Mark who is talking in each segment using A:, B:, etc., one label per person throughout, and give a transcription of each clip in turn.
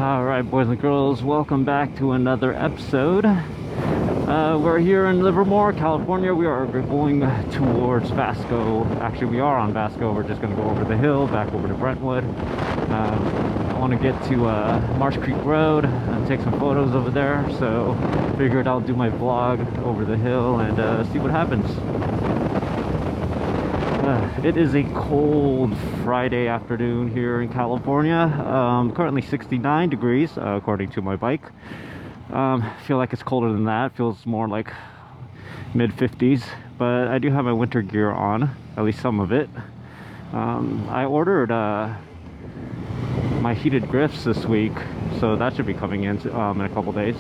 A: Alright, boys and girls, welcome back to another episode. We're here in Livermore, California. We are going towards Vasco. Actually, we are on Vasco. We're just going to go over the hill, back over to Brentwood. I want to get to Marsh Creek Road and take some photos over there. So, figured I'll do my vlog over the hill and see what happens. It is a cold Friday afternoon here in California. Currently 69 degrees according to my bike. Feel like it's colder than that. Feels more like mid 50s, but I do have my winter gear on, at least some of it. I ordered my heated grips this week, so that should be coming in a couple days.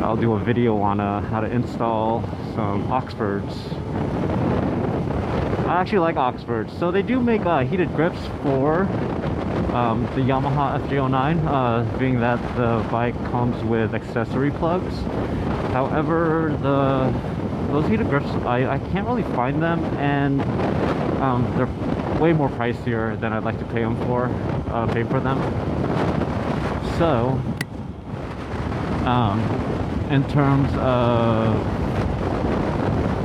A: I'll do a video on how to install some Oxfords. I actually like Oxfords. So they do make heated grips for the Yamaha FJ09, being that the bike comes with accessory plugs. However, those heated grips, I can't really find them, and they're way more pricier than I'd like to pay for them. So, in terms of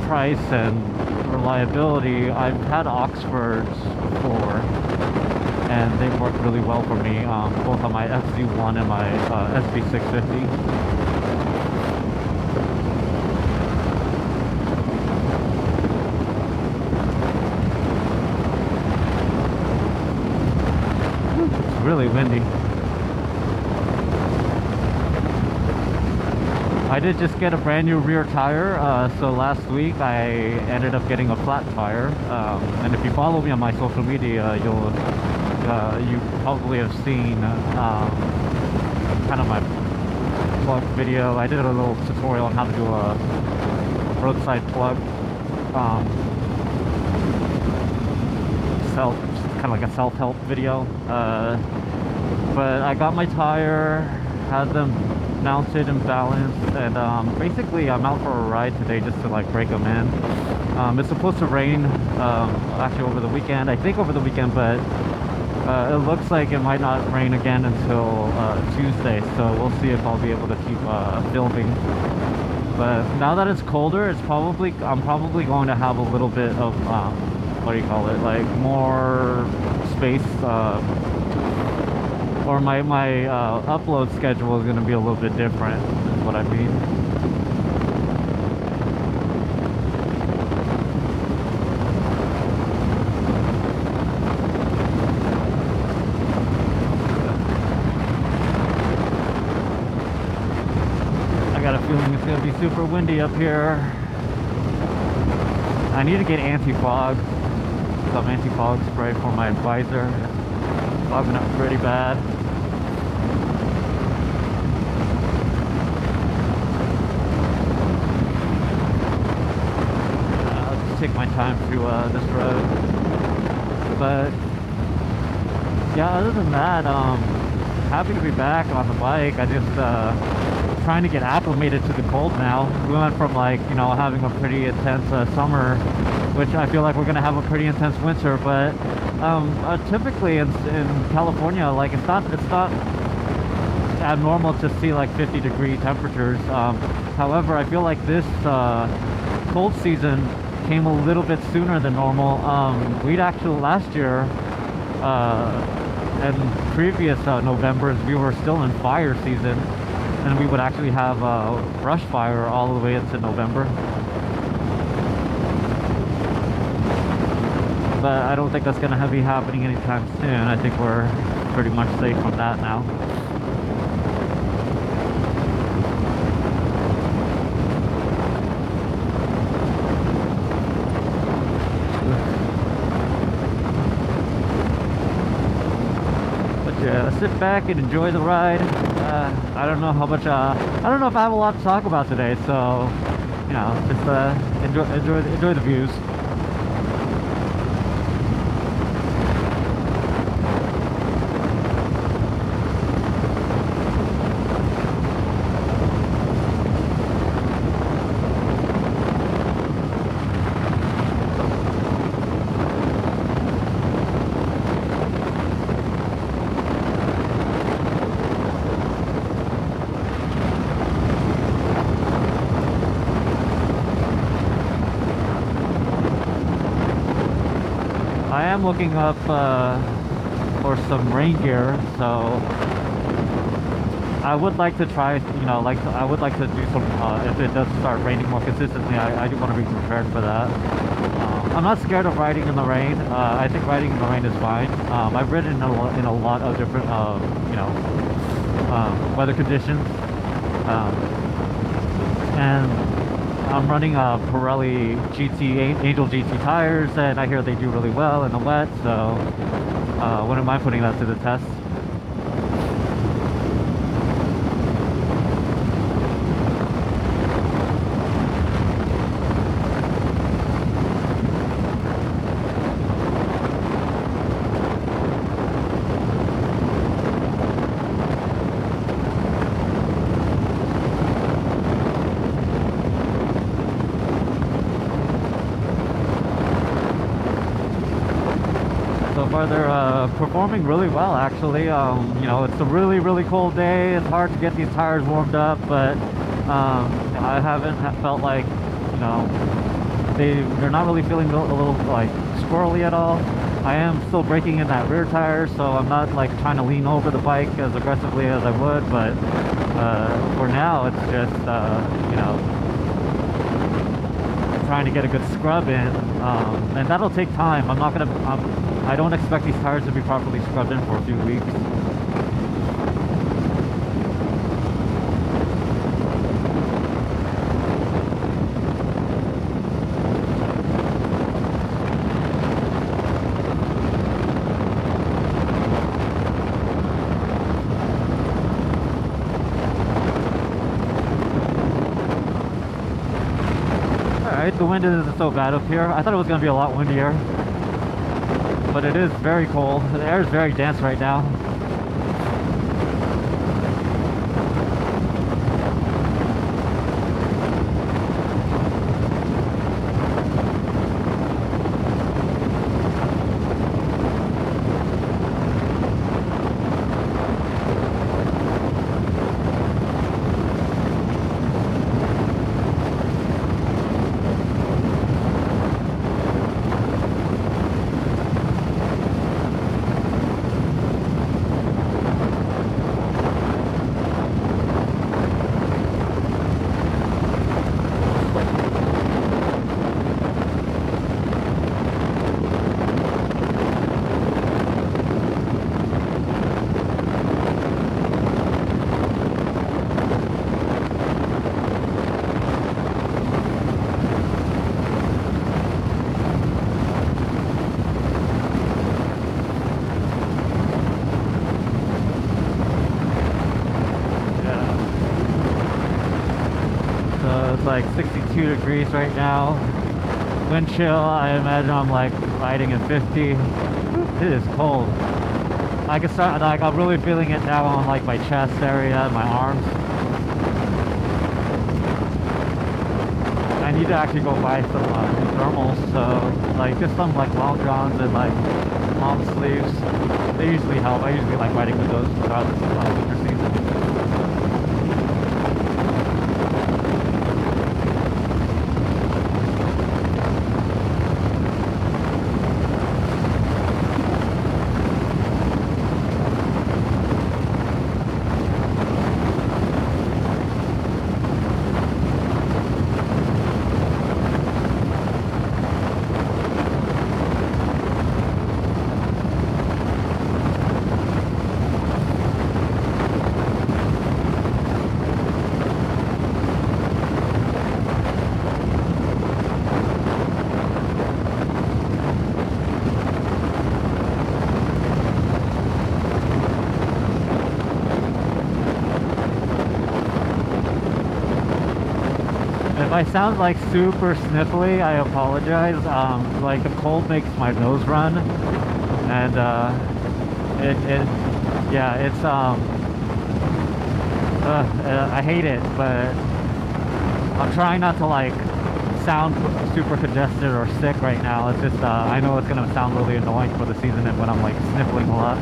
A: price and reliability, I've had Oxfords before and they've worked really well for me, both on my FZ1 and my SB650. It's really windy. I did just get a brand new rear tire, so last week I ended up getting a flat tire, and if you follow me on my social media, you probably have seen kind of my plug video. I did a little tutorial on how to do a roadside plug, kind of like a self-help video, but I got my tire, had them mounted and balanced, and basically I'm out for a ride today just to like break them in. It's supposed to rain actually over the weekend, I think over the weekend, but it looks like it might not rain again until Tuesday, so we'll see if I'll be able to keep filming. But now that it's colder, I'm probably going to have a little bit of what do you call it, like more space, or my upload schedule is going to be a little bit different, is what I mean. I got a feeling it's going to be super windy up here. I need to get anti-fog, some anti-fog spray for my visor. It's fogging up pretty bad. Take my time through this road, but yeah, other than that, happy to be back on the bike. I just trying to get acclimated to the cold now. We went from, like, you know, having a pretty intense summer, which I feel like we're gonna have a pretty intense winter, but typically in California, like, it's not abnormal to see like 50-degree temperatures. However, I feel like this cold season came a little bit sooner than normal. We'd actually last year and previous Novembers, we were still in fire season, and we would actually have brush fire all the way into November. But I don't think that's going to be happening anytime soon. I think we're pretty much safe from that now. Sit back and enjoy the ride. I don't know how much, I don't know if I have a lot to talk about today, so, you know, just enjoy the views. I am looking up for some rain gear, so I would like to try, I would like to do some, if it does start raining more consistently, I do want to be prepared for that. I'm not scared of riding in the rain. I think riding in the rain is fine. I've ridden in a lot of different, weather conditions. And I'm running Pirelli Angel GT tires, and I hear they do really well in the wet, so wouldn't mind putting that to the test. They're performing really well, actually. It's a really cold day. It's hard to get these tires warmed up, but I haven't felt like, they're not really feeling a little like squirrely at all. I am still braking in that rear tire, so I'm not like trying to lean over the bike as aggressively as I would, but for now it's just trying to get a good scrub in, and that'll take time. I don't expect these tires to be properly scrubbed in for a few weeks. Alright, the wind isn't so bad up here. I thought it was going to be a lot windier, but it is very cold. The air is very dense right now. Like 62 degrees right now. Wind chill, I imagine I'm like riding at 50. It is cold. I can start, like, I'm really feeling it now on like my chest area, my arms. I need to actually go buy some thermals, so like just some like long johns and like long sleeves. They usually help. I usually like riding with those regardless of winter season. If I sound like super sniffly, I apologize. Like the cold makes my nose run, and I hate it, but I'm trying not to like sound super congested or sick right now. It's just I know it's gonna sound really annoying for the season and when I'm like sniffling a lot.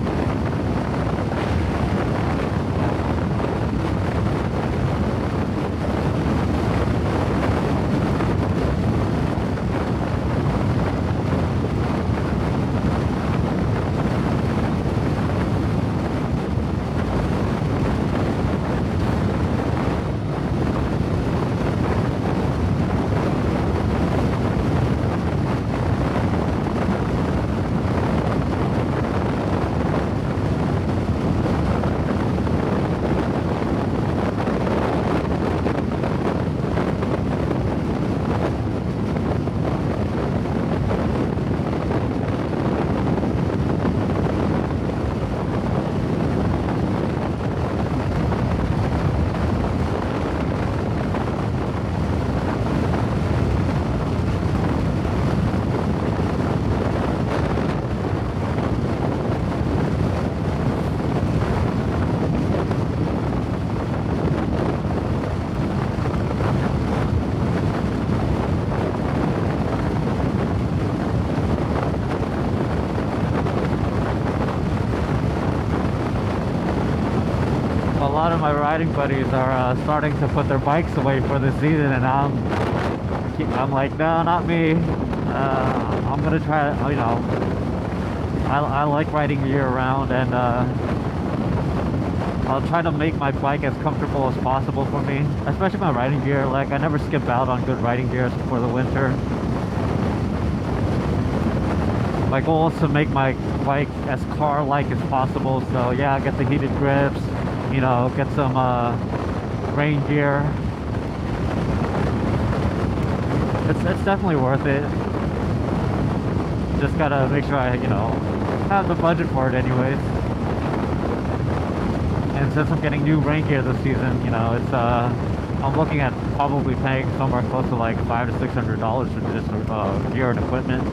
A: lot of my riding buddies are starting to put their bikes away for the season, and I'm like, no, not me. I'm gonna try, you know, I like riding year round, and I'll try to make my bike as comfortable as possible for me, especially my riding gear. Like, I never skip out on good riding gear for the winter. My goal is to make my bike as car-like as possible. So yeah, get the heated grips, you know, get some rain gear. It's definitely worth it. Just gotta make sure I, you know, have the budget for it anyways. And since I'm getting new rain gear this season, you know, it's I'm looking at probably paying somewhere close to like $500 to $600 for this gear and equipment.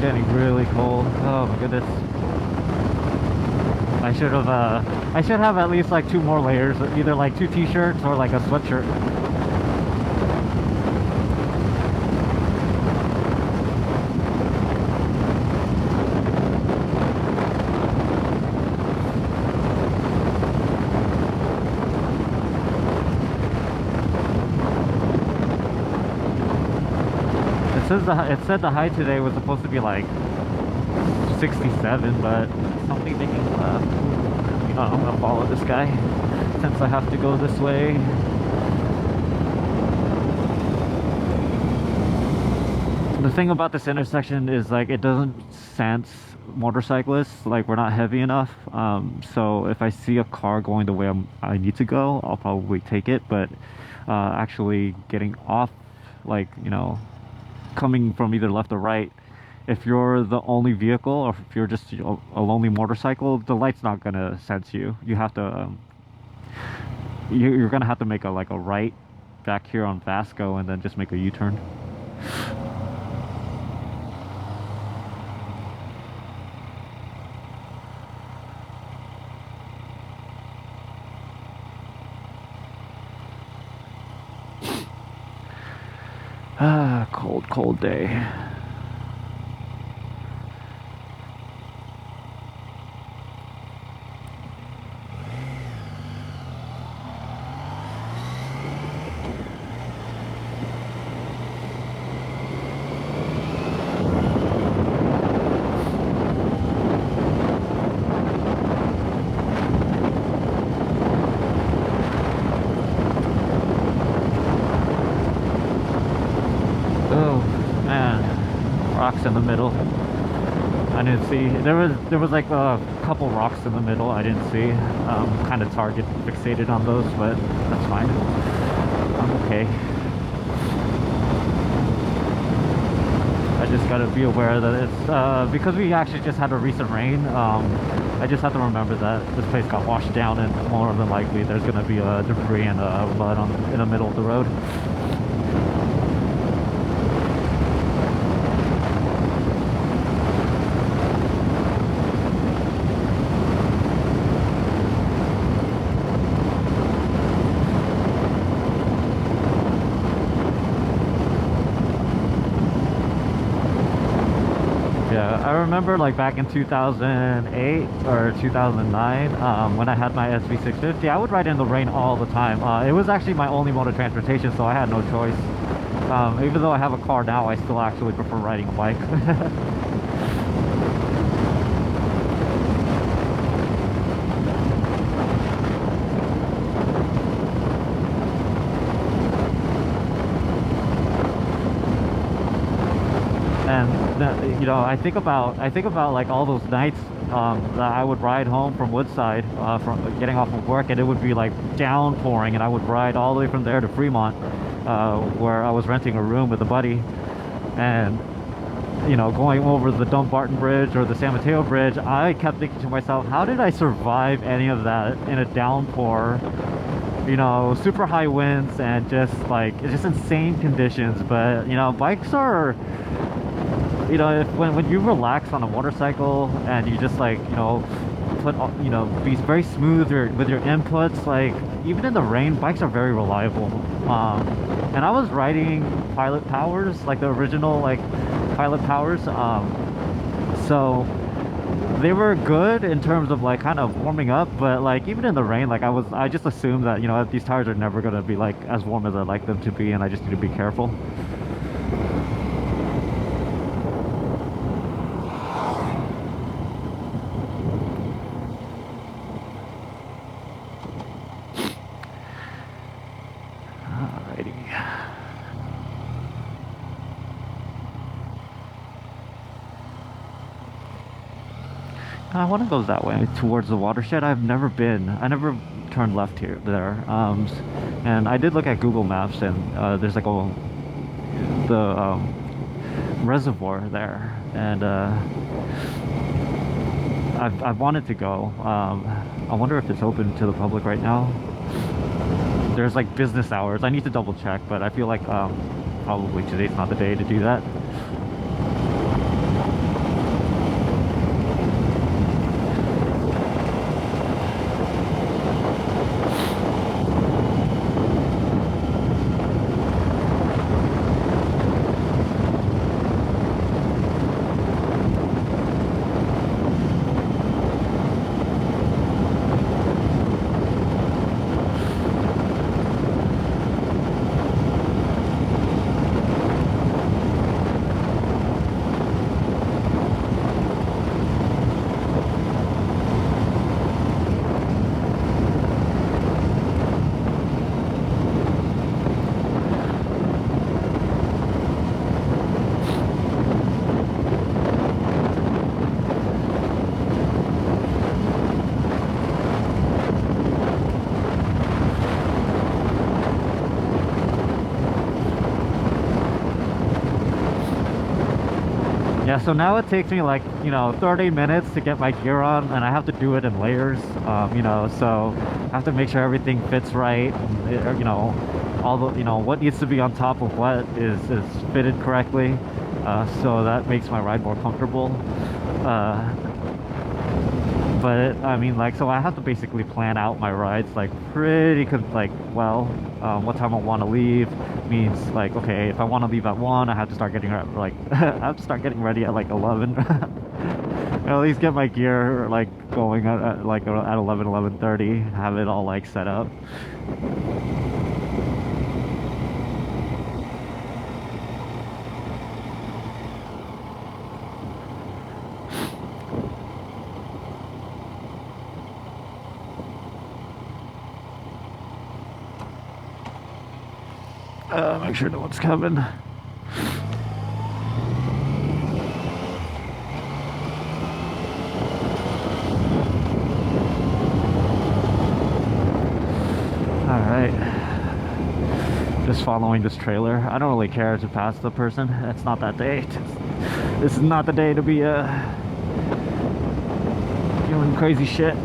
A: Getting really cold. Oh my goodness. I should have at least like 2 more layers, either like 2 t-shirts or like a sweatshirt. It said the high today was supposed to be like 67, but something making you know, I'm gonna follow this guy since I have to go this way. The thing about this intersection is like it doesn't sense motorcyclists, like we're not heavy enough. So if I see a car going the way I need to go, I'll probably take it, but actually getting off, like, you know, coming from either left or right, if you're the only vehicle or if you're just a lonely motorcycle, the light's not gonna sense you. You have to you're gonna have to make a right back here on Vasco and then just make a U-turn. Ah, cold day. Rocks in the middle. I didn't see. There was like a couple rocks in the middle I didn't see. Kind of target fixated on those, but that's fine. I'm okay. I just gotta be aware that it's because we actually just had a recent rain. I just have to remember that this place got washed down, and more than likely there's gonna be debris and mud in the middle of the road. Yeah, I remember like back in 2008 or 2009, when I had my SV650, I would ride in the rain all the time. It was actually my only mode of transportation, so I had no choice. Even though I have a car now, I still actually prefer riding a bike. And I think about like all those nights that I would ride home from Woodside, from getting off of work, and it would be like downpouring, and I would ride all the way from there to Fremont, where I was renting a room with a buddy, and going over the Dumbarton Bridge or the San Mateo Bridge. I kept thinking to myself, how did I survive any of that in a downpour? Super high winds and just like it's just insane conditions. But bikes are, if when you relax on a motorcycle and you just like be very smooth with your inputs, like even in the rain, bikes are very reliable. And I was riding Pilot Powers, like the original like Pilot Powers, so they were good in terms of like kind of warming up. But like even in the rain, like I just assumed that these tires are never going to be like as warm as I like them to be, and I just need to be careful. One of goes that way towards the watershed. I've never been. I never turned left there. And I did look at Google Maps, and there's like the reservoir there, and I've wanted to go. I wonder if it's open to the public right now. There's like business hours. I need to double check, but I feel like probably today's not the day to do that. Yeah, so now it takes me like 30 minutes to get my gear on, and I have to do it in layers. So I have to make sure everything fits right. All the what needs to be on top of what is fitted correctly. So that makes my ride more comfortable. But I mean, like, so I have to basically plan out my rides like pretty well. What time I want to leave means like, okay, if I want to leave at 1, I have to start getting like I have to start getting ready at like 11. At least get my gear like going at 11:30, have it all like set up. Make sure no one's coming. Alright. Just following this trailer. I don't really care to pass the person. It's not that day. This is not the day to be doing crazy shit.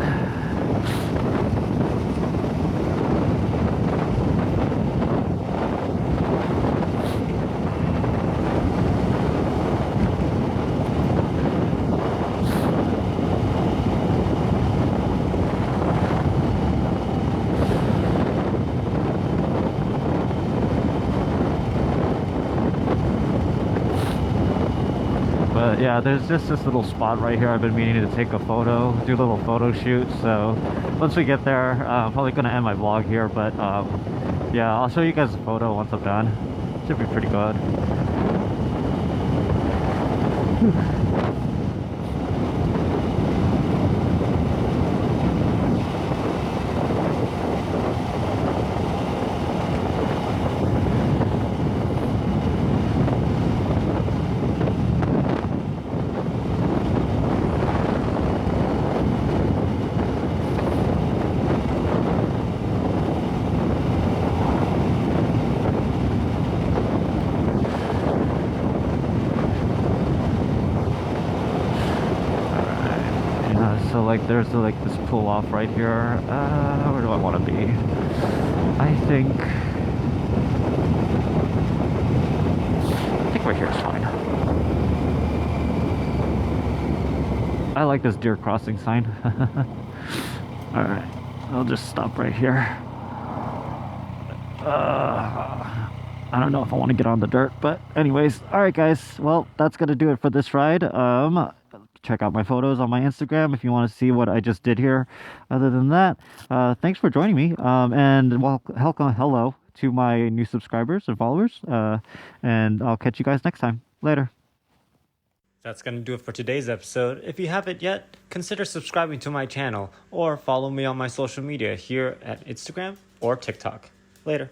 A: But yeah, there's just this little spot right here. I've been meaning to take a photo, do a little photo shoot. So once we get there, I'm probably gonna end my vlog here. But yeah, I'll show you guys a photo once I'm done. Should be pretty good. So like there's like this pull off right here. Where do I want to be? I think right here is fine. I like this deer crossing sign. All right, I'll just stop right here. I don't know if I want to get on the dirt, but anyways, all right guys, well, that's gonna do it for this ride. Check out my photos on my Instagram if you want to see what I just did here. Other than that, thanks for joining me, and well, hello to my new subscribers and followers, and I'll catch you guys next time. Later.
B: That's going to do it for today's episode. If you haven't yet, consider subscribing to my channel or follow me on my social media here at Instagram or TikTok. Later.